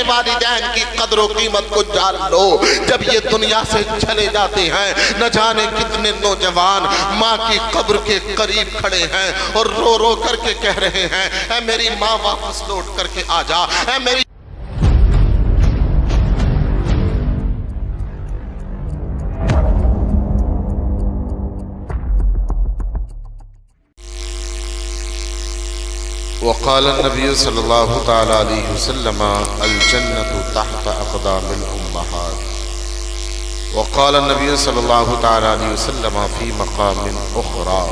والدین کی قدر و قیمت کو جان لو۔ جب یہ دنیا سے چلے جاتے ہیں نہ جانے کتنے نوجوان ماں کی قبر کے قریب کھڑے ہیں اور رو رو کر کے کہہ رہے ہیں اے میری ماں واپس لوٹ کر کے آ جا، اے میری وقال النبي صلى الله تعالى عليه وسلم الجنة تحت أقدام الأمهات وقال النبي صلى الله تعالى عليه وسلم في مقام أخرى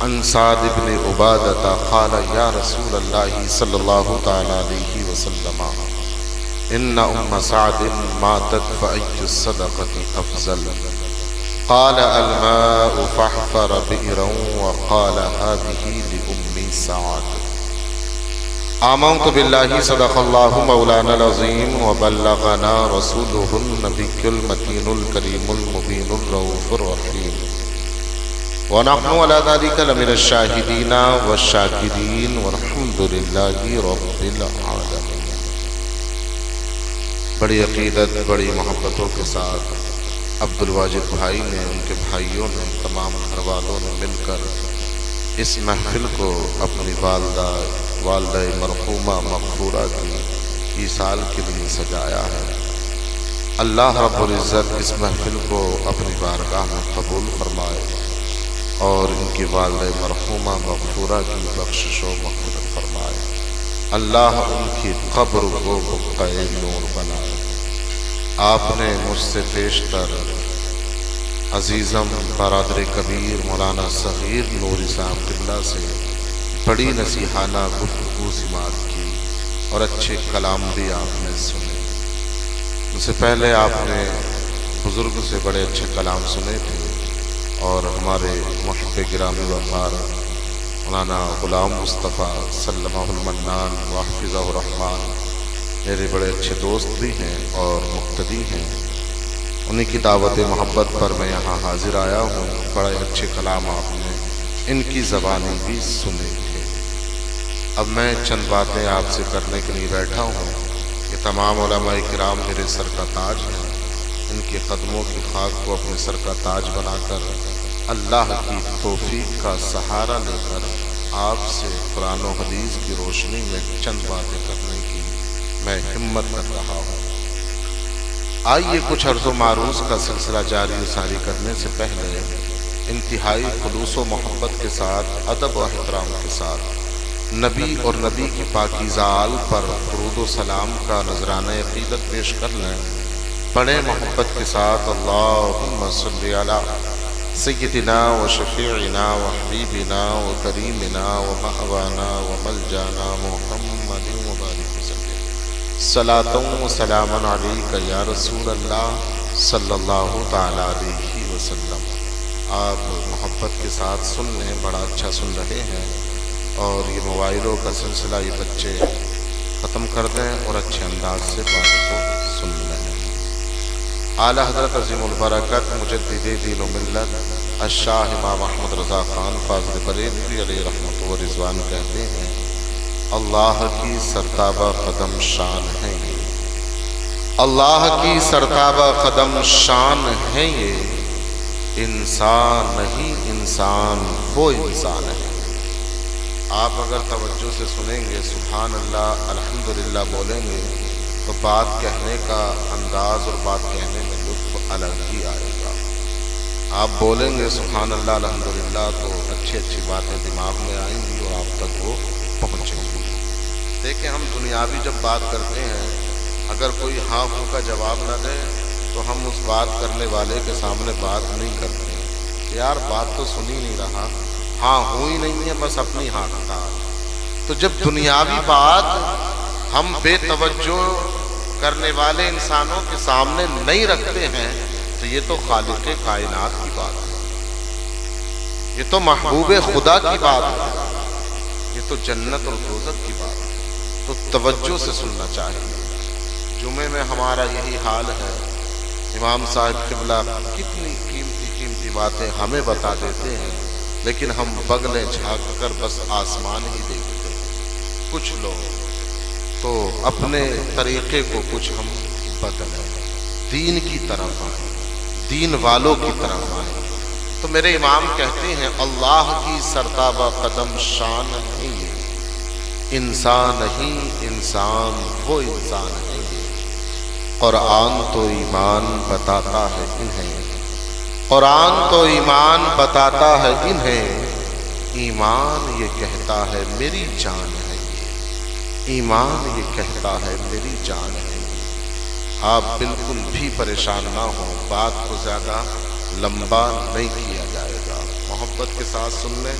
عن سعد بن عبادة قال يا رسول الله صلى الله تعالى عليه وسلم إن سعد ماتت فأي الصدقة أفضل قال الماء فاحفر بئرا وقال هذه لأم سعد۔ آمنت بالله صدق الله مولانا العظيم وبلغنا رسوله النبي المتين الكريم المبين الرؤوف الرحيم ونحن على ذلك لمن الشاهدين والشاكرين والحمد لله رب العالمين۔ بڑی عقیدت، بڑی محبتوں کے ساتھ عبد الواجد بھائی نے، ان کے بھائیوں نے، تمام گھر والوں نے مل کر اس محفل کو اپنی والدہ مرحومہ مغفورہ کی ایصال کے لیے سجایا ہے۔ اللہ رب العزت اس محفل کو اپنی بارگاہ میں قبول فرمائے اور ان کی والدہ مرحومہ مغفورہ کی بخشش و مغفرت فرمائے۔ اللہ ان کی قبر کو بقعۂ نور بنائے۔ آپ نے مجھ سے پیشتر عزیزم برادر کبیر مولانا صغیر نوری صاحب قبلہ سے بڑی نصیحانہ گفتگو سماعت کی اور اچھے کلام بھی آپ نے سنے۔ ان سے پہلے آپ نے بزرگ سے بڑے اچھے کلام سنے تھے اور ہمارے محب گرامی وقار مولانا غلام مصطفیٰ سلمہ المنان وحفظہ الرحمن میرے بڑے اچھے دوست بھی ہیں اور مقتدی ہیں، انہی کی دعوت محبت پر میں یہاں حاضر آیا ہوں۔ بڑے اچھے کلام آپ نے ان کی زبانی بھی سنے تھے۔ اب میں چند باتیں آپ سے کرنے کے لیے بیٹھا ہوں۔ یہ تمام علماء کرام میرے سر کا تاج ہیں، ان کے قدموں کی خاک کو اپنے سر کا تاج بنا کر اللہ کی توفیق کا سہارا لے کر آپ سے قرآن و حدیث کی روشنی میں چند باتیں کرنے کی میں ہمت کر رہا ہوں۔ آئیے کچھ عرض و معروض کا سلسلہ جاری و ساری کرنے سے پہلے انتہائی خلوص و محبت کے ساتھ، ادب و احترام کے ساتھ نبی اور نبی کی پاکیزہ آل پر درود و سلام کا نذرانہ عقیدت پیش کر لیں۔ بڑے محبت کے ساتھ اللہم صلی علی سیدنا و شفیعنا و حبیبنا و کریمنا و مأوانا و ملجانا محمد مبارک وسلم صلاۃ و سلام علیک یا رسول اللہ صلی اللہ تعالی علیہ وسلم۔ آپ محبت کے ساتھ سن لیں، بڑا اچھا سن رہے ہیں، اور یہ موبائلوں کا سلسلہ یہ بچے ختم کر دیں اور اچھے انداز سے بات کو سن لیں۔ اعلیٰ حضرت عظیم البرکت مجدد دین و ملت الشاہ امام احمد رضا خان فاضل بریلوی علیہ رحمت و رضوان کہتے ہیں اللہ کی سرتابہ قدم شان ہے یہ، اللہ کی سرتابہ قدم شان ہے یہ، انسان نہیں انسان وہ انسان ہے۔ آپ اگر توجہ سے سنیں گے، سبحان اللہ الحمدللہ بولیں گے تو بات کہنے کا انداز اور بات کہنے میں لطف الگ ہی آئے گا۔ آپ بولیں گے سبحان اللہ الحمدللہ تو اچھی اچھی باتیں دماغ میں آئیں گی اور آپ تک وہ پہنچیں گی۔ دیکھیں ہم دنیاوی جب بات کرتے ہیں، اگر کوئی ہاں ہوں کا جواب نہ دے تو ہم اس بات کرنے والے کے سامنے بات نہیں کرتے، یار بات تو سن ہی نہیں رہا، ہاں ہو ہی نہیں ہے، بس اپنی ہاں کا۔ تو جب دنیاوی بات ہم بے توجہ کرنے والے انسانوں کے سامنے نہیں رکھتے ہیں تو یہ تو خالق کائنات کی بات ہے، یہ تو محبوب خدا کی بات ہے، یہ تو جنت اور دوزخ کی بات ہے، تو توجہ سے سننا چاہیے۔ جمعے میں ہمارا یہی حال ہے، امام صاحب قبلہ کتنی قیمتی باتیں ہمیں بتا دیتے ہیں، لیکن ہم بغلیں جھانک کر بس آسمان ہی دیکھتے ہیں۔ کچھ لوگ تو اپنے طریقے کو کچھ ہم بدلیں، دین کی طرف آئیں، دین والوں کی طرف آئیں۔ تو میرے امام کہتے ہیں اللہ کی سرتابہ قدم شان ہے یہ، انسان نہیں انسان وہ انسان ہے یہ، قرآن تو ایمان بتاتا ہے انہیں، قرآن تو ایمان بتاتا ہے انہیں، ایمان یہ کہتا ہے میری جان ہے یہ، ایمان یہ کہتا ہے میری جان ہے۔ آپ بالکل بھی پریشان نہ ہوں، بات کو زیادہ لمبا نہیں کیا جائے گا، محبت کے ساتھ سن لیں،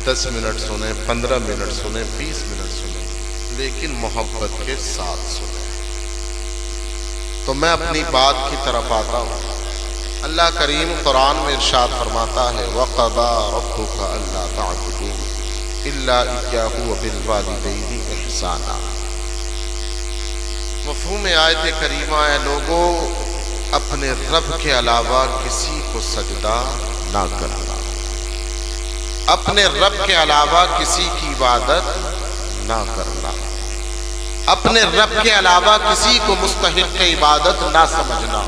10 منٹ سنیں، 15 منٹ سنیں، 20 منٹ سنیں، لیکن محبت کے ساتھ سنیں۔ تو میں اپنی بات کی طرف آتا ہوں۔ اللہ کریم قرآن میں ارشاد فرماتا ہے وَقَضَىٰ رَبُّكَ أَلَّا تَعْبُدُوا إِلَّا إِيَّاهُ وَبِالْوَالِدَيْنِ إِحْسَانًا۔ مفہوم آیت کریمہ ہے لوگوں اپنے رب کے علاوہ کسی کو سجدہ نہ کرنا، اپنے رب کے علاوہ کسی کی عبادت نہ کرنا، اپنے رب کے علاوہ کسی کو مستحق عبادت نہ سمجھنا۔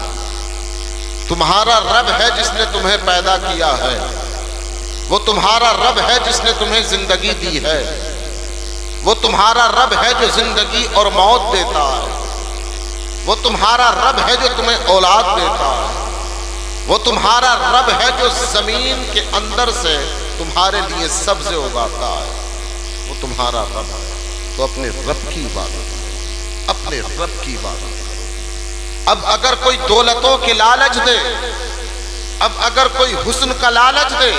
تمہارا رب ہے جس نے تمہیں پیدا کیا ہے، وہ تمہارا رب ہے جس نے تمہیں زندگی دی ہے، وہ تمہارا رب ہے جو زندگی اور موت دیتا ہے، وہ تمہارا رب ہے جو تمہیں اولاد دیتا ہے، وہ تمہارا رب ہے جو زمین کے اندر سے تمہارے لیے سبزے اگاتا ہے، وہ تمہارا رب ہے۔ تو اپنے رب کی عبادت، اپنے رب کی عبادت۔ اب اگر کوئی دولتوں کے لالچ دے، اب اگر کوئی حسن کا لالچ دے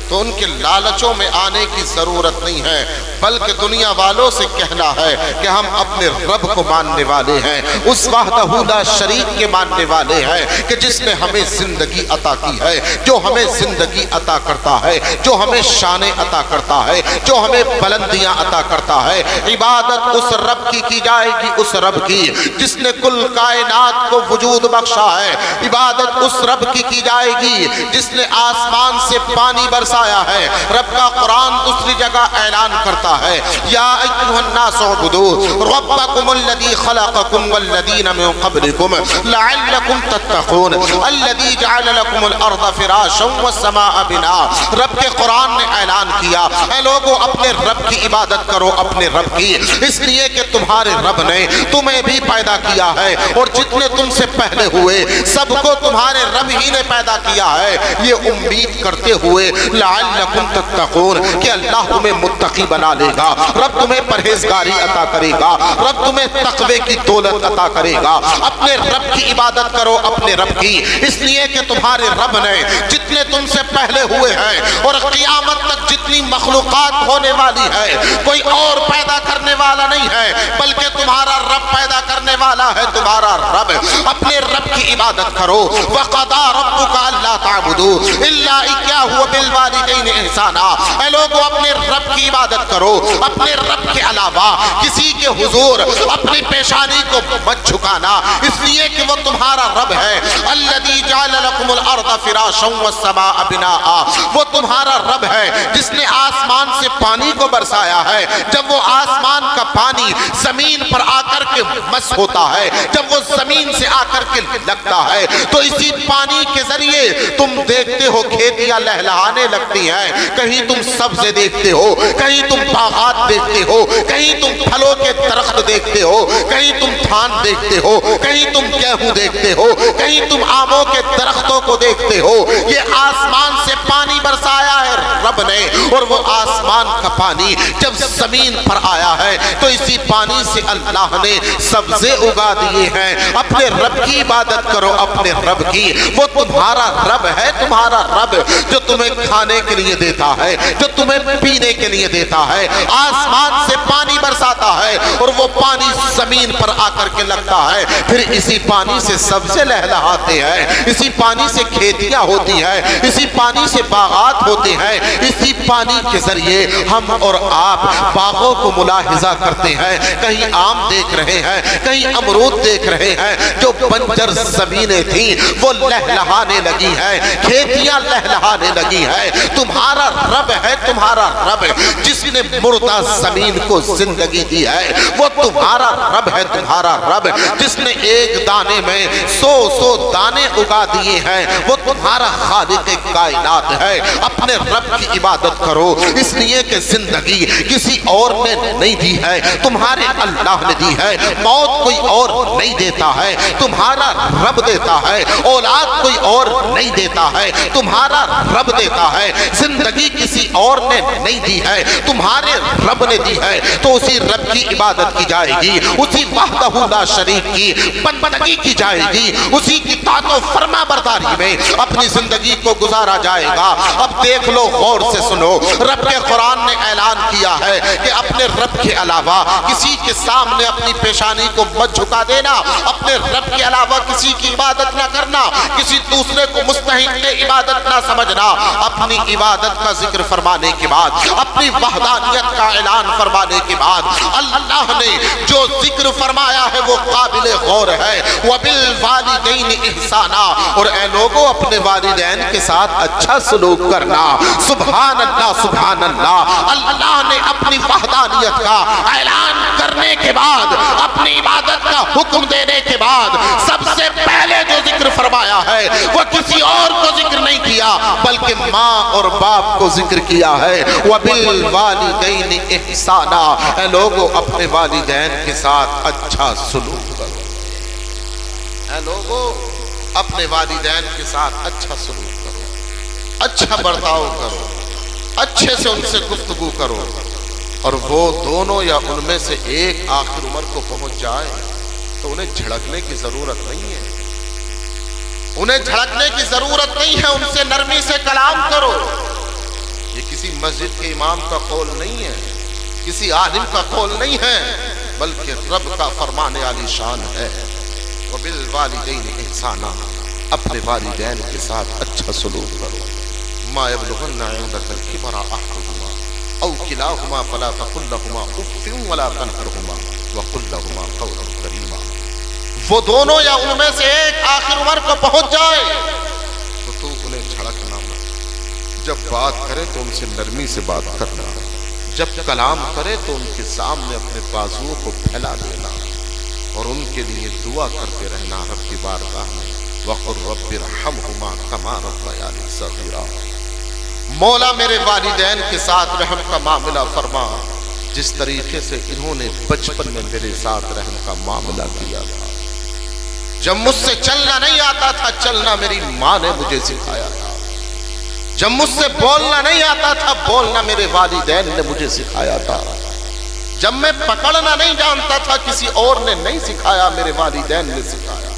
تو ان کے لالچوں میں آنے کی ضرورت نہیں ہے، بلکہ دنیا والوں سے کہنا ہے کہ ہم اپنے رب کو ماننے والے ہیں، اس وحدہ لا شریک کے ماننے والے ہیں کہ جس نے ہمیں زندگی عطا کی ہے، جو ہمیں زندگی عطا کرتا ہے، جو ہمیں شان عطا کرتا ہے، جو ہمیں بلندیاں عطا کرتا ہے۔ عبادت اس رب کی جائے گی، اس رب کی جس نے کل کائنات کو وجود بخشا ہے، عبادت اس رب کی جائے گی جس نے آسمان سے پانی برسایا ہے۔ رب کا قرآن دوسری جگہ اعلان کرتا ہے یا ایھا الناس اعبدوا ربکم الذی خلقکم والذین من قبلکم لعلکم تتقون الذی جعل لکم الارض فراشا والسماء بناء۔ رب کے قرآن نے اعلان کیا اے لوگوں اپنے رب کی عبادت کرو، اپنے رب کی، اس لیے کہ تمہارے رب نے تمہیں بھی پیدا کیا ہے اور جتنے تم سے پہلے ہوئے سب کو تمہارے رب ہی نے پیدا کیا ہے، یہ امید کرتے ہوئے لعلکم تتقون کہ اللہ تمہیں متقی بنا لے گا، رب تمہیں پرہیزگاری عطا کرے گا، رب تمہیں تقوی کی دولت عطا کرے گا۔ اپنے رب کی عبادت کرو، اپنے رب کی، اس لیے کہ تمہارے رب نے جتنے تم سے پہلے ہوئے ہیں اور قیامت تک جتنی مخلوقات ہونے والی ہے کوئی اور پیدا کرنے والا نہیں ہے بلکہ تمہارا رب پیدا کرنے والا ہے، تمہارا رب۔ اپنے رب کی عبادت کرو۔ وَقَضَىٰ رَبُّكَ أَلَّا تَعْبُدُوا إِلَّا إِيَّاهُ وَبِالْوَالِدَيْنِ إِحْسَانًا۔ اے لوگوں اپنے رب کی عبادت کرو، اپنے رب کے علاوہ کسی کے حضور اپنی پیشانی کو مت جھکانا، اس لیے کہ وہ تمہارا رب ہے۔ الذی جعل لکم الارض فراشا والسماء بناء، وہ تمہارا رب ہے جس نے آسمان سے پانی کو برسایا ہے۔ جب وہ آسمان کا پانی زمین پر آ کر کے مس ہوتا ہے، جب وہ زمین سے آ کر کے لگتا ہے تو اسی پانی کے ذریعے تم دیکھتے ہو کھیتیاں لہلہانے لگتی ہیں، کہیں تم سبزے دیکھتے ہو، کہیں تم باغات دیکھتے ہو، کہیں تم پھلوں کے درخت دیکھتے ہو، کہیں تم دھان دیکھتے ہو، کہیں تم گیہوں دیکھتے ہو، کہیں تم آموں کے درختوں کو دیکھتے ہو۔ یہ آسمان سے پانی برسایا ہے رب نے، اور وہ آسمان کا پانی جب زمین پر آیا ہے تو اسی پانی سے اللہ نے سبزے اگا دیے ہیں۔ اپنے رب کی عبادت کرو، اپنے رب کی، وہ تمہارا رب ہے، تمہارا رب جو تمہیں کھانے کے لیے دیتا ہے، جو تمہیں پینے کے لیے دیتا ہے، آسمان سے پانی برساتا ہے اور وہ پانی زمین پر آ کر کے لگتا ہے، پھر اسی پانی سے سبزے لہلہاتے ہیں، اسی پانی سے کھیتیاں ہوتی ہیں۔ ہے، اسی پانی سے باغات ہوتے ہیں، اسی پانی کے ذریعے ہم اور آپ باغوں کو ملاحظہ کرتے ہیں، کہیں آم دیکھ رہے ہیں، کہیں امرود دیکھ رہے ہیں، جو بنجر زمینیں تھیں وہ لہلہانے لگی ہیں، کھیتیاں لہلہانے لگی ہیں۔ تمہارا رب ہے، تمہارا رب جس نے مردہ زمین کو زندگی دی ہے، وہ تمہارا رب ہے، تمہارا رب جس نے ایک دانے میں 100 دانے اگا دیے ہیں، وہ تمہارا خالق کائنات ہے۔ اپنے رب کی عبادت کرو، اس لیے کہ زندگی کسی اور نے نہیں دی ہے، تمہارے اللہ نے دی ہے۔ موت کوئی اور نہیں دیتا ہے، تمہارا رب دیتا ہے۔ اولاد کوئی اور نہیں دیتا ہے، تمہارا رب دیتا ہے۔ زندگی کسی اور نے نہیں دی ہے، تمہارے رب نے دی ہے۔ تو اسی رب کی عبادت کی جائے گی، اسی وحدہ لا شریک کی بندگی کی جائے گی، اسی کی طاعت و فرما برداری میں اپنی زندگی کو گزارا جائے گا۔ اب دیکھ لو، غور سے سنو، رب کے قرآن نے اعلان کیا ہے کہ اپنے رب کے علاوہ کسی کے سامنے اپنی پیشانی کو مت جھکا دینا، اپنے رب کے علاوہ کسی کی عبادت نہ کرنا، کسی دوسرے کو مستحق عبادت نہ سمجھنا۔ اپنی عبادت کا ذکر فرمانے کے بعد، اپنی وحدانیت کا اعلان فرمانے کے بعد، اللہ نے جو ذکر فرمایا ہے وہ قابل غور ہے۔ وَبِالْوَالِدَيْنِ إِحْسَانًا، اور اے لوگوں اپنے والدین کے ساتھ اچھا سلوک کرنا۔ سبحان اللہ، سبحان اللہ۔ اللہ نے اپنی وحدانیت کا اعلان کرنے کے بعد، اپنی عبادت کا حکم دینے کے بعد، سب سے پہلے جو ذکر فرمایا ہے وہ کسی اور کو ذکر نہیں کیا بلکہ ماں اور باپ کو ذکر کیا ہے۔ وَبِالْوَالِدَيْنِ إِحْسَانًا، اے لوگوں اپنے والدین کے ساتھ اچھا سلوک کرو۔ اے لوگوں اپنے والدین کے ساتھ اچھا سلوک کرو، اچھا برتاؤ کرو، اچھے سے ان سے گفتگو کرو۔ اور وہ دونوں یا ان میں سے ایک آخر عمر کو پہنچ جائے تو انہیں جھڑکنے کی ضرورت نہیں ہے، انہیں جھڑکنے کی ضرورت نہیں ہے، ان سے نرمی سے کلام کرو۔ یہ کسی مسجد کے امام کا قول نہیں ہے، کسی عالم کا قول نہیں ہے، بلکہ رب کا فرمان عالی شان ہے۔ وَبِالْوَالِدَيْنِ إِحْسَانًا، اپنے والدین کے ساتھ اچھا سلوک کرو۔ مَا يَبْلُغَنَّ عِندَكَ الْكِبَرَ أَحَدُهُمَا أَوْ كِلَاهُمَا فَلَا تَقُل لَّهُمَا أُفٍّ وَلَا تَنْهَرْهُمَا وَقُل لَّهُمَا قَوْلًا كَرِيمًا۔ وہ دونوں یا ان میں سے ایک آخر عمر کو پہنچ جائے تو تو انہیں جھڑکنا مت، جب بات کرے تو ان سے نرمی سے بات کرنا، جب کلام کرے تو ان کے سامنے اپنے بازوؤں کو پھیلا دینا، اور ان کے لیے دعا کرتے رہنا رب کی بارگاہ میں۔ وَقُلْ رَبِّ ارْحَمْهُمَا كَمَا رَبَّيَانِي صَغِيرًا، مولا میرے والدین کے ساتھ رحم کا معاملہ فرما جس طریقے سے انہوں نے بچپن میں میرے ساتھ رحم کا معاملہ کیا تھا۔ جب مجھ سے چلنا نہیں آتا تھا، چلنا میری ماں نے مجھے سکھایا تھا۔ جب مجھ سے بولنا نہیں آتا تھا، بولنا میرے والدین نے مجھے سکھایا تھا۔ جب میں پکڑنا نہیں جانتا تھا، کسی اور نے نہیں سکھایا، میرے والدین نے سکھایا۔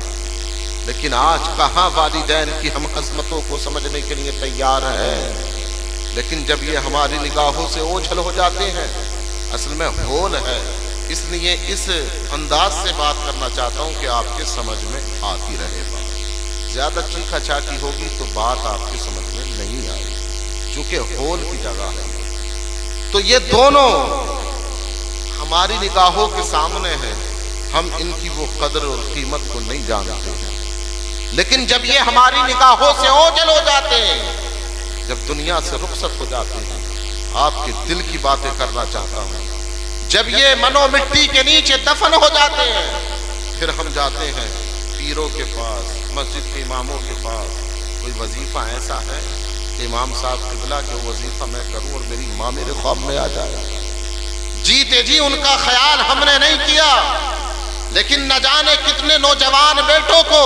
لیکن آج کہاں والدین کی ہم عظمتوں کو سمجھنے کے لیے تیار ہیں، لیکن جب یہ ہماری نگاہوں سے اوجھل ہو جاتے ہیں، اصل میں ہول ہے۔ اس لیے اس انداز سے بات کرنا چاہتا ہوں کہ آپ کے سمجھ میں آتی رہے بات۔ زیادہ چیخا چاکی ہوگی تو بات آپ کے سمجھ میں نہیں آئے گی، چونکہ ہول کی جگہ ہے۔ تو یہ دونوں ہماری نگاہوں کے سامنے ہیں، ہم ان کی وہ قدر اور قیمت کو نہیں جانتے ہیں۔ لیکن جب یہ ہماری نگاہوں سے اوجھل ہو جاتے ہیں، جب دنیا سے رخصت ہو جاتے ہیں، آپ کے دل کی باتیں کرنا چاہتا ہوں، جب یہ منو مٹی کے نیچے دفن ہو جاتے ہیں، پھر ہم جاتے ہیں پیروں کے پاس، مسجد کے اماموں کے پاس۔ کوئی وظیفہ ایسا ہے کہ امام صاحب قبلہ کہ وہ وظیفہ میں کروں اور میری ماں میرے خواب میں آ جائے۔ جیتے جی ان کا خیال ہم نے نہیں کیا، لیکن نہ جانے کتنے نوجوان بیٹوں کو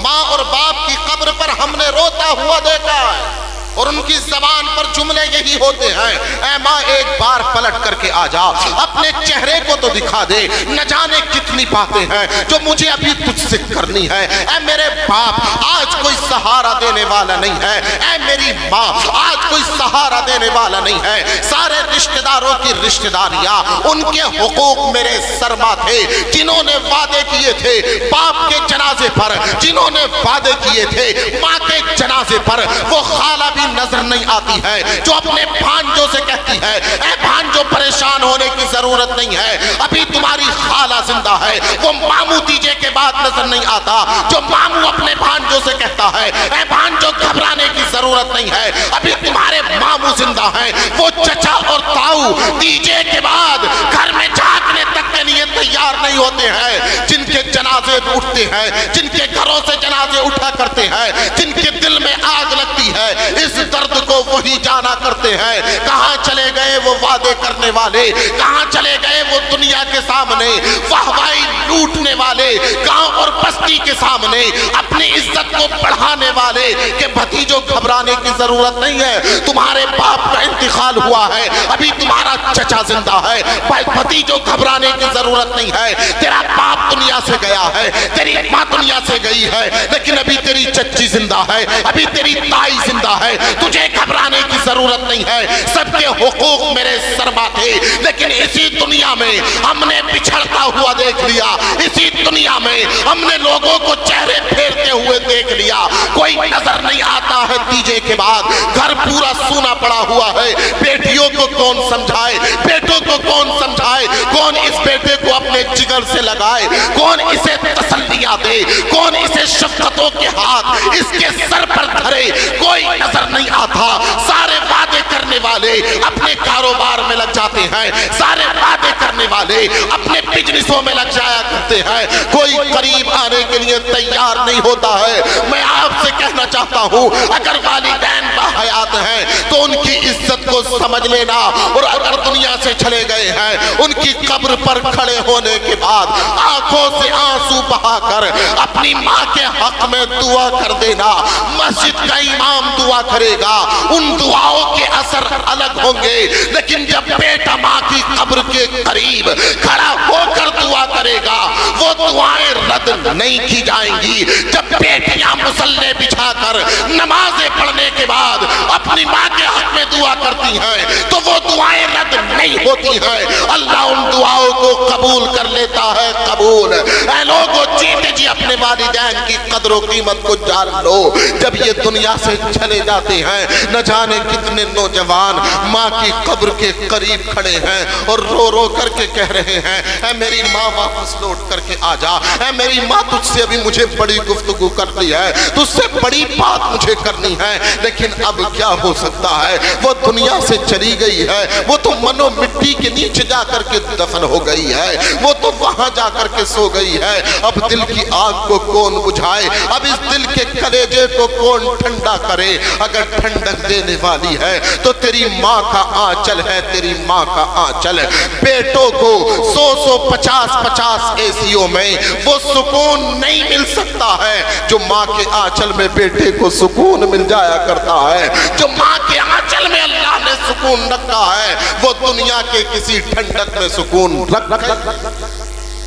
ماں اور باپ کی قبر پر ہم نے روتا ہوا دیکھا ہے۔ اور ان کی زبان پر جملے یہی ہوتے ہیں، اے ماں ایک بار پلٹ کر کے آ جا، اپنے چہرے کو تو دکھا دے، نہ جانے کتنی باتیں ہیں جو مجھے ابھی تجھ سے کرنی ہے۔ اے میرے باپ آج کوئی سہارا دینے والا نہیں ہے، اے میری ماں آج کوئی سہارا دینے والا نہیں ہے، سارے رشتہ داروں کی رشتہ داریاں، ان کے حقوق میرے سر ماتھے، جنہوں نے وعدے کیے تھے باپ کے جنازے پر، جنہوں نے وعدے کیے تھے ماں کے جنازے پر، وہ خالہ بھی نظر نہیں آتی ہے جو اپنے بھانجوں سے کہتی ہے اے بھانجوں پریشان ہونے کی ضرورت نہیں ہے، ابھی تمہاری خالہ زندہ ہے۔ وہ ماموں تیجے کے بعد نظر نہیں آتا جو ماموں اپنے بھانجوں سے کہتا ہے اے بھانجوں گھبرانے کی ضرورت نہیں ہے، ابھی تمہارے ماموں زندہ ہیں۔ وہ چچا اور تاؤ تیجے کے بعد گھر میں جھانکنے تک کے لیے تیار نہیں ہوتے ہیں، جن کے جنازے اٹھتے ہیں، جن کے گھروں سے جنازے اٹھا کرتے ہیں، جن کے دل میں آگ لگتی ہے، اس درد کو وہی جانا کرتے ہیں۔ کہاں چلے گئے وہ وعدے کرنے والے، کہاں چلے گئے وہ دنیا کے سامنے واہوائی لوٹنے والے، گاؤں اور بستی کے سامنے اپنی عزت کو بڑھانے والے کہ بھتیجوں گھبرانے کی ضرورت نہیں ہے، تمہارے باپ کا انتقال ہوا ہے، ابھی تمہارا چچا زندہ ہے، بھتیجوں گھبرانے کی ضرورت نہیں ہے، تیرا باپ دنیا سے گیا ہے، تیری ماں دنیا سے گئی ہے، لیکن ابھی تیری چچی زندہ ہے، ابھی تیری تائی زندہ ہے، تجھے گھبرانے کی ضرورت نہیں ہے، سب کے حقوق میرے سر ماتھے۔ لیکن اسی دنیا میں ہم نے بچھڑتا ہوا دیکھ لیا، اسی دنیا میں ہم نے لوگوں کو چہرے پھیرتے ہوئے دیکھ لیا، کوئی نظر نہیں آتا ہے تیجے کے بعد، گھر پورا سونا پڑا ہوا ہے، بیٹیوں کو کون سمجھائے، بیٹوں کو کون سمجھائے، کون اس بیٹے کو اپنے جگر سے لگائے، کون اسے تسلیاں دے، کون اسے شفقتوں کے ہاتھ اس کے سر پر دھرے، کوئی نظر نہیں آتا۔ سارے وعدے کرنے والے اپنے کاروبار میں لگ جاتے ہیں، سارے وعدے کرنے والے اپنے بزنسوں میں لگ جایا کرتے ہیں، کوئی قریب آنے کے لیے تیار نہیں ہوتا ہے۔ میں آپ سے کہنا چاہتا ہوں اگر والدین باحیات ہیں تو ان کی عزت کو سمجھ لینا، اور اگر دنیا سے چلے گئے ہیں ان کی قبر پر کھڑے ہونے کے بعد آنکھوں سے آنسو بہا کر اپنی ماں کے حق میں دعا کر دینا۔ مسجد کا امام دعا کرے گا، ان دعاؤں کے اثر الگ ہوں گے، لیکن جب بیٹا ماں کی قبر کے قریب کھڑا ہو کر دعا کرے گا وہ دعائیں رد نہیں کی جائیں گی۔ جب بیٹیاں مصلے بچھا کر نمازیں پڑھنے کے بعد اپنی ماں کے حق میں دعا کرتی ہیں تو وہ دعائیں رد نہیں ہوتی ہیں، اللہ ان دعاؤں کو قبول کر لیتا ہے۔ قبول اے لوگوں جیتے جی اپنے والدین کی قدر و قیمت کو جان لو، جب یہ دنیا سے چلے جاتے ہیں نہ جانے کتنے نوجوان ماں کی قبر کے قریب کھڑے ہیں اور رو رو کر کے کہہ رہے ہیں اے میری ماں واپس لوٹ کر کے آ جا، اے میری ماں تجھ سے ابھی مجھے بڑی گفتگو کرنی ہے، تجھ سے بڑی بات مجھے کرنی ہے، لیکن اب کیا ہو سکتا ہے، وہ دنیا سے چلی گئی ہے، وہ تو منو مٹی کے نیچے جا کر کے دفن ہو گئی ہے، وہ تو وہاں جا کر کے سو گئی ہے۔ اب دل کی آگ کو کون بجھائے، اب اس دل کے کلیجے کو کون ٹھنڈا کرے، اگر ٹھنڈک دینے والی ہے تو تیری ماں کا آنچل ہے، تیری ماں کا آنچل۔ بیٹوں کو 100-150 ایسیوں میں وہ سکون نہیں مل سکتا ہے جو ماں کے آنچل میں بیٹے کو سکون مل جایا کرتا ہے۔ جو ماں کے آنچل میں اللہ نے سکون رکھا ہے وہ دنیا کے کسی ٹھنڈک میں سکون رکھے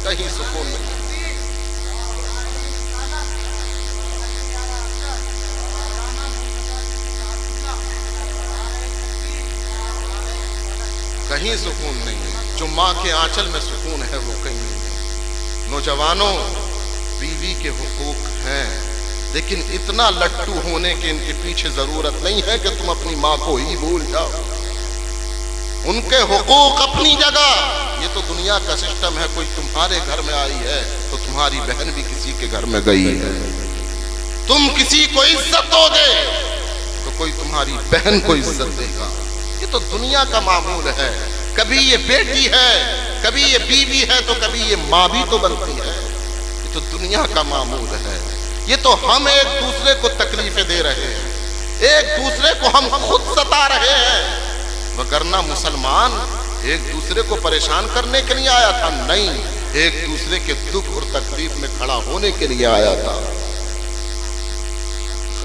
کہیں سکون نہیں۔ کہیں سکون نہیں ہے، جو ماں کے آنچل میں سکون ہے وہ کہیں نہیں ہے۔ نوجوانوں بیوی کے حقوق ہیں، لیکن اتنا لٹو ہونے کے ان کے پیچھے ضرورت نہیں ہے کہ تم اپنی ماں کو ہی بھول جاؤ۔ ان کے حقوق اپنی جگہ، یہ تو دنیا کا سسٹم ہے، کوئی تمہارے گھر میں آئی ہے تو تمہاری بہن بھی کسی کے گھر میں گئی ہے، تم کسی کو عزت دو گے تو کوئی تمہاری بہن کو عزت دے گا، یہ تو دنیا کا معمول ہے۔ کبھی یہ بیٹی ہے، کبھی یہ بیوی ہے تو کبھی یہ ماں بھی تو بنتی ہے، یہ تو دنیا کا معمول ہے۔ یہ تو ہم ایک دوسرے کو تکلیفیں دے رہے ہیں، ایک دوسرے کو ہم خود ستا رہے ہیں، وگرنہ مسلمان ایک دوسرے کو پریشان کرنے کے لیے آیا تھا نہیں، ایک دوسرے کے دکھ اور تکلیف میں کھڑا ہونے کے لیے آیا تھا۔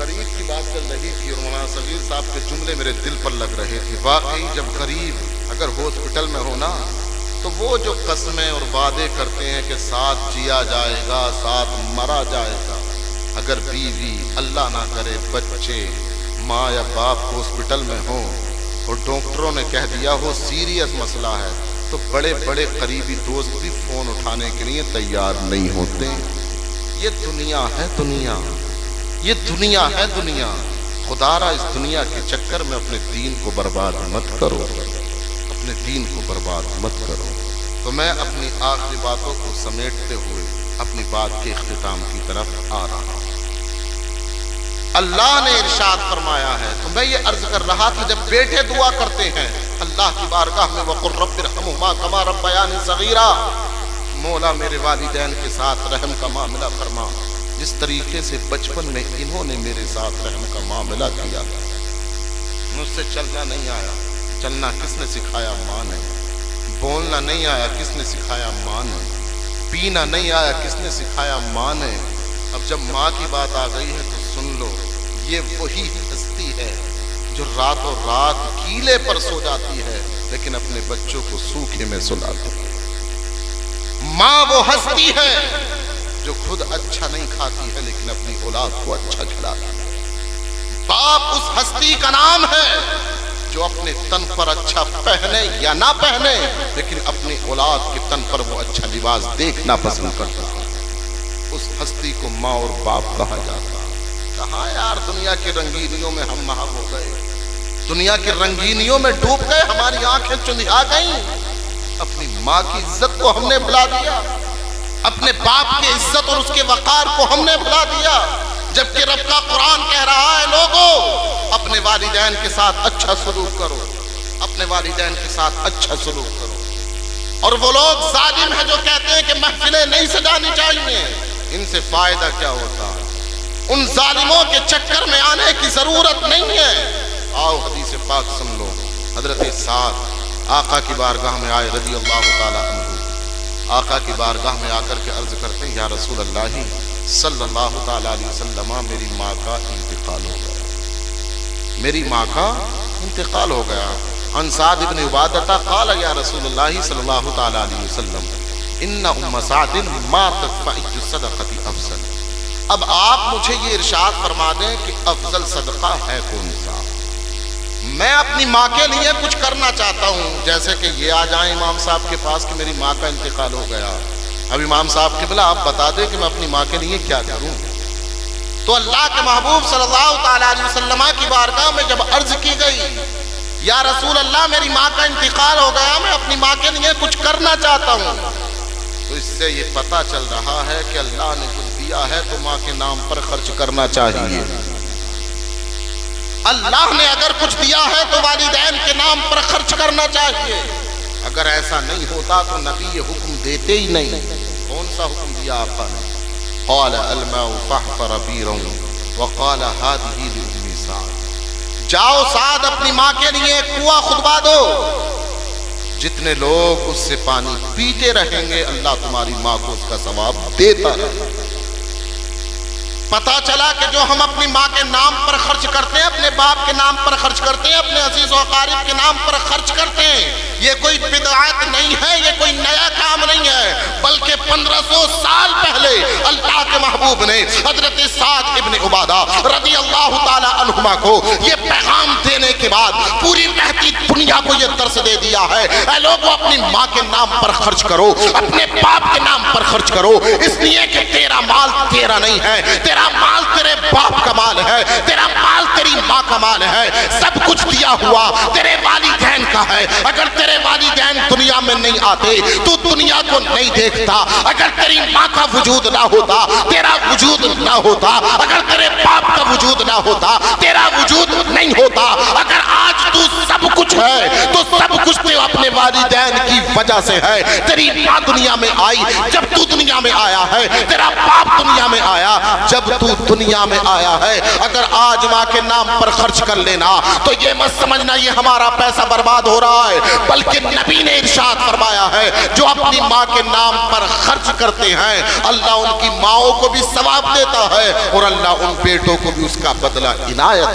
قریب کی بات چل رہی تھی اور مولانا صغیر صاحب کے جملے میرے دل پر لگ رہے تھے. واقعی جب قریب اگر ہاسپٹل میں ہونا تو وہ جو قسمیں اور وعدے کرتے ہیں کہ ساتھ جیا جائے گا ساتھ مرا جائے گا، اگر بیوی اللہ نہ کرے بچے ماں یا باپ ہاسپٹل میں ہوں اور ڈاکٹروں نے کہہ دیا ہو سیریس مسئلہ ہے، تو بڑے بڑے قریبی دوست بھی فون اٹھانے کے لیے تیار نہیں ہوتے. یہ دنیا ہے دنیا، یہ دنیا ہے دنیا. خدا را اس دنیا کے چکر میں اپنے دین کو برباد مت کرو، اپنے دین کو برباد مت کرو. تو میں اپنی آخری باتوں کو سمیٹتے ہوئے اپنی بات کے اختتام کی طرف آ رہا ہوں. اللہ نے ارشاد فرمایا ہے، تو میں یہ عرض کر رہا تھا جب بیٹے دعا کرتے ہیں اللہ کی بارگاہ میں وَقُلْ رَبِّ ارْحَمْهُمَا كَمَا رَبَّيَانِي صَغِيرًا، مولا میرے والدین کے ساتھ رحم کا معاملہ فرما جس طریقے سے بچپن میں انہوں نے میرے ساتھ رحم کا معاملہ کیا. مجھ سے چلنا نہیں آیا، چلنا کس نے سکھایا؟ ماں نے. بولنا نہیں آیا، کس نے سکھایا؟ ماں نے. پینا نہیں آیا، کس نے سکھایا؟ ماں نے. اب جب ماں کی بات آ گئی ہے تو سن لو، یہ وہی ہستی ہے جو راتوں رات کیلے پر سو جاتی ہے لیکن اپنے بچوں کو سوکھے میں سلاتی ہے. ماں وہ ہستی ہے جو خود اچھا نہیں کھاتی ہے لیکن اپنی اولاد کو اچھا کھلاتی ہے. باپ اس ہستی کا نام ہے جو اپنے تن پر اچھا پہنے یا نہ پہنے لیکن اپنی اولاد کے تن پر وہ اچھا لباس دیکھنا پسند کرتا ہے. اس ہستی کو ماں اور باپ کہا جاتا ہے. کہاں یار دنیا کی رنگینیوں میں ہم محو ہو گئے، دنیا کی رنگینیوں میں ڈوب گئے، ہماری آنکھیں چندھیا گئیں. اپنی ماں کی عزت کو ہم نے بھلا دیا، اپنے باپ کی عزت اور اس کے وقار کو ہم نے بھلا دیا، جبکہ رب کا قرآن کہہ رہا ہے لوگوں اپنے والدین کے ساتھ اچھا سلوک کرو، اپنے والدین کے ساتھ اچھا سلوک کرو. اور وہ لوگ ظالم ہیں جو کہتے ہیں کہ محفلیں نہیں سجانی چاہیے، ان سے فائدہ کیا ہوتا ہے؟ ان ظالموں کے چکر میں آنے کی ضرورت نہیں ہے. آؤ حدیث پاک سن لو. حضرت سعد آقا کی بارگاہ میں آئے رضی اللہ تعالیٰ عنہ. آقا کی بارگاہ میں آ کر کے عرض کرتے ہیں یا رسول اللہ صلی اللہ تعالیٰ علیہ وسلم میری ماں کا انتقال ہو گیا، میری ماں کا انتقال ہو گیا. عن سعد بن عبادہ قال یا رسول اللہ صلی اللہ تعالیٰ علیہ وسلم ان ام سعد ماتت فأی الصدقۃ افضل. اب آپ مجھے یہ ارشاد فرما دیں کہ افضل صدقہ ہے کون سا؟ میں اپنی ماں کے لیے کچھ کرنا چاہتا ہوں، جیسے کہ یہ آ جائیں امام صاحب کے پاس کہ میری ماں کا انتقال ہو گیا. اب امام صاحب قبلہ آپ بتا دیں کہ میں اپنی ماں کے لیے کیا کروں. تو اللہ کے محبوب صلی اللہ تعالیٰ علیہ وسلم کی بارگاہ میں جب عرض کی گئی یا رسول اللہ میری ماں کا انتقال ہو گیا، میں اپنی ماں کے لیے کچھ کرنا چاہتا ہوں، تو اس سے یہ پتہ چل رہا ہے کہ اللہ نے کچھ دیا ہے تو ماں کے نام پر خرچ کرنا چاہیے. اللہ نے اگر کچھ دیا ہے تو والدین کے نام پر خرچ کرنا چاہیے. اگر ایسا نہیں ہوتا تو نبی یہ حکم دیتے ہی نہیں. کون سا حکم دیا آقا نے؟ قال الماء فاحفر بئرا وقال هذه لأم سعد. جاؤ سعد اپنی ماں کے لیے ایک کنواں کھدوا دو، جتنے لوگ اس سے پانی پیتے رہیں گے اللہ تمہاری ماں کو اس کا ثواب دیتا رہے. پتا چلا کہ جو ہم اپنی ماں کے نام پر خرچ کرتے ہیں، اپنے باپ کے نام پر خرچ کرتے ہیں، اپنے عزیز و اقارب کے نام پر خرچ کرتے ہیں، یہ کوئی بدعت نہیں ہے، یہ کوئی نیا کام نہیں ہے، بلکہ 1500 سال پہلے اللہ کے محبوب نے حضرت سعد ابن عبادہ رضی اللہ تعالی عنہما کو یہ پیغام دینے کے بعد پوری رہتی دنیا کو یہ درس دے دیا ہے اے لوگوں اپنی ماں کے نام پر خرچ کرو، اپنے باپ کے نام پر خرچ کرو، اس لیے کہ تیرا مال تیرا نہیں ہے، تیرا مال تیرے باپ کا مال ہے، تیرا مال تیری ماں کا مال ہے. سب کچھ دیا ہوا تیرے والدین کا ہے. اگر تیرے والدین دنیا میں نہیں آتے تو دنیا کو نہیں دیکھتا. اگر تیری ماں کا وجود نہ ہوتا تیرا وجود نہ ہوتا. اگر تیرے باپ کا وجود نہ ہوتا تیرا وجود نہیں ہوتا. اگر آج تو سب کچھ ہے تو سب کچھ تو اپنے والدین کی وجہ سے ہے. تیری ماں دنیا میں آئی جب تو دنیا میں آیا ہے، تیرا باپ دنیا میں آیا جب تو دنیا میں آیا ہے اگر آج ماں کے نام پر خرچ کر لینا تو یہ مت سمجھنا یہ ہمارا پیسہ برباد ہو رہا ہے، بلکہ نبی نے ارشاد فرمایا ہے جو اپنی ماں کے نام پر خرچ کرتے ہیں اللہ ان کی ماؤں کو بھی ثواب دیتا ہے اور اللہ ان بیٹوں کو بھی اس کا بدلہ عنایت،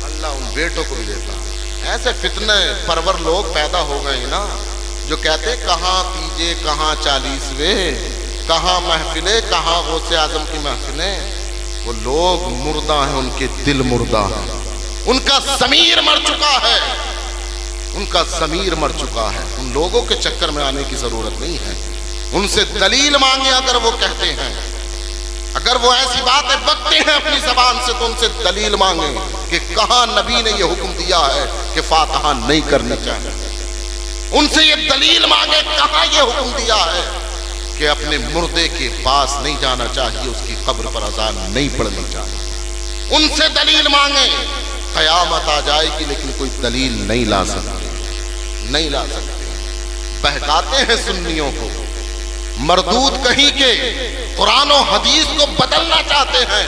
اللہ ان بیٹوں کو بھی دیتا ہے۔ ایسے فتنہ پرور لوگ پیدا ہو گئے نا جو کہتے کہاں تیجے کہاں 40ویں، کہاں محفلیں کہاں غوث اعظم کی محفلیں۔ وہ لوگ مردہ ہیں، ان کے دل مردہ ہیں، ان کا ضمیر مر چکا ہے، ان کا ضمیر مر چکا ہے۔ ان لوگوں کے چکر میں آنے کی ضرورت نہیں ہے، ان سے دلیل مانگے اگر وہ کہتے ہیں، اگر وہ ایسی باتیں بکتے ہیں اپنی زبان سے تو ان سے دلیل مانگیں کہ کہاں نبی نے یہ حکم دیا ہے کہ فاتحہ نہیں کرنی چاہیے، ان سے یہ دلیل مانگے کہاں یہ حکم دیا ہے کہ اپنے مردے کے پاس نہیں جانا چاہیے، اس کی قبر پر اذان نہیں پڑھنی چاہیے، ان سے دلیل مانگیں۔ قیامت آ جائے گی لیکن کوئی دلیل نہیں لا سکتے، نہیں لا سکتے، بہکاتے ہیں سنیوں کو، مردود کہیں کے قرآن و حدیث کو بدلنا چاہتے ہیں۔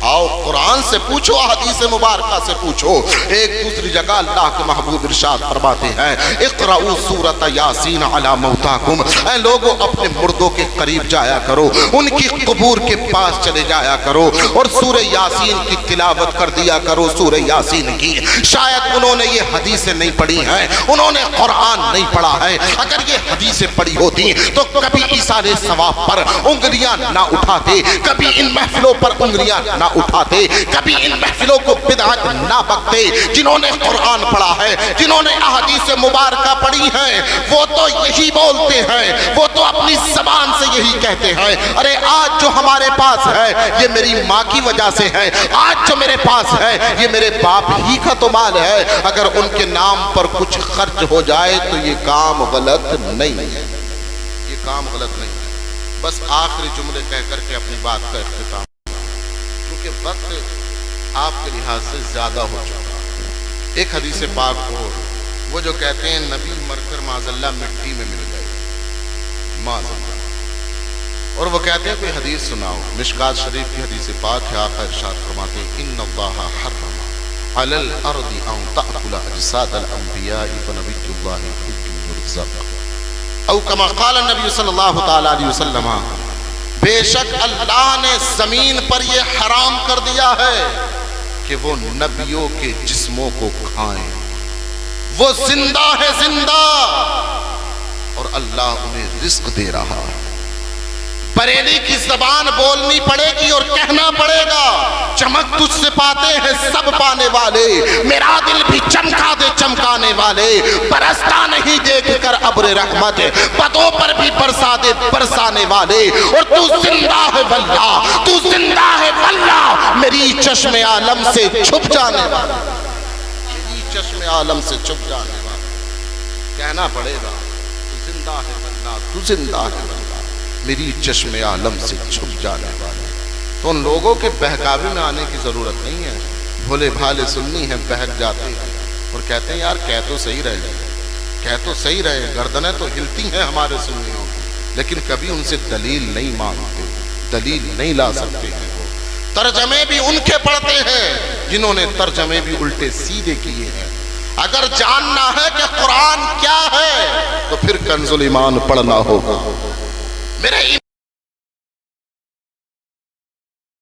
آؤ قرآن سے پوچھو، حدیث مبارکہ سے پوچھو۔ ایک دوسری جگہ اللہ کے محبوب ارشاد فرماتے ہیں اقرؤوا سورۃ یاسین علی موتاکم، اے لوگوں اپنے مردوں کے قریب جایا کرو، ان کی قبور کے پاس چلے جایا کرو اور سورہ یاسین کی تلاوت کر دیا کرو، سورہ یاسین کی۔ شاید انہوں نے یہ حدیثیں نہیں پڑھی ہیں، انہوں نے قرآن نہیں پڑھا ہے، اگر یہ حدیثیں پڑھی ہوتی تو کبھی ایثار ثواب پر انگلیاں نہ اٹھاتے، کبھی ان محفلوں پر انگلیاں نہ اٹھاتے، کبھی ان محفلوں کو بدعت نہ بکتے۔ جنہوں نے قرآن پڑھا ہے، جنہوں نے احادیث مبارکہ پڑھی ہیں، وہ تو یہی بولتے ہیں، وہ تو اپنی زبان سے یہی کہتے ہیں ارے آج جو ہمارے پاس ہے یہ میری ماں کی وجہ سے ہے، آج جو میرے پاس ہے یہ میرے باپ ہی کا تو مال ہے، اگر ان کے نام پر کچھ خرچ ہو جائے تو یہ کام غلط نہیں ہے، یہ کام غلط نہیں ہے۔ بس آخری جملے کہہ کر کے اپنی بات کا اختتام، کہ وقت آپ کے لحاظ سے زیادہ ہو چکا۔ ایک حدیث پاک ہو وہ جو کہتے ہیں نبی مر کر معاذ اللہ مٹی میں مل گئے، معاذ اللہ، اور وہ کہتے ہیں کوئی حدیث سناؤ۔ مشکات شریف کی حدیث پاک ہے، آقا ارشاد فرماتے ہیں ان اللہ حرم علی الارض ان تأکل اجساد الانبیاء فنبی اللہ حج یرزق، او کما قال النبی صلی اللہ تعالی علیہ وسلم، بے شک اللہ نے زمین پر یہ حرام کر دیا ہے کہ وہ نبیوں کے جسموں کو کھائیں، وہ زندہ ہے زندہ، اور اللہ انہیں رزق دے رہا ہے۔ بریلی کی زبان بولنی پڑے گی اور کہنا پڑے گا چمک تجھ سے پاتے ہیں سب پانے والے، میرا دل بھی چمکا دے چمکانے والے، برستا نہیں دیکھ کر ابر رحمت، پتوں پر بھی برسا دے برسانے والے، اور تو زندہ ہے واللہ، تو زندہ ہے واللہ، میری چشم عالم سے چھپ جانے والا، میری چشم عالم سے چھپ جانے والا، کہنا پڑے گا تو زندہ ہے واللہ، تو زندہ ہے واللہ، میری چشم عالم سے چھپ جانے والا۔ تو ان لوگوں کے بہکاوے میں آنے کی ضرورت نہیں ہے، بھولے بھالے سنی ہیں بہک جاتے ہیں اور کہتے ہیں یار کہہ تو صحیح رہے، کہہ تو صحیح رہے، گردنیں تو ہلتی ہیں ہمارے سنیوں کی، لیکن کبھی ان سے دلیل نہیں مانگتے، دلیل نہیں لا سکتے ہیں۔ وہ ترجمے بھی ان کے پڑھتے ہیں جنہوں نے ترجمے بھی الٹے سیدھے کیے ہیں۔ اگر جاننا ہے کہ قرآن کیا ہے تو پھر کنز الایمان پڑھنا ہوگا۔ میرے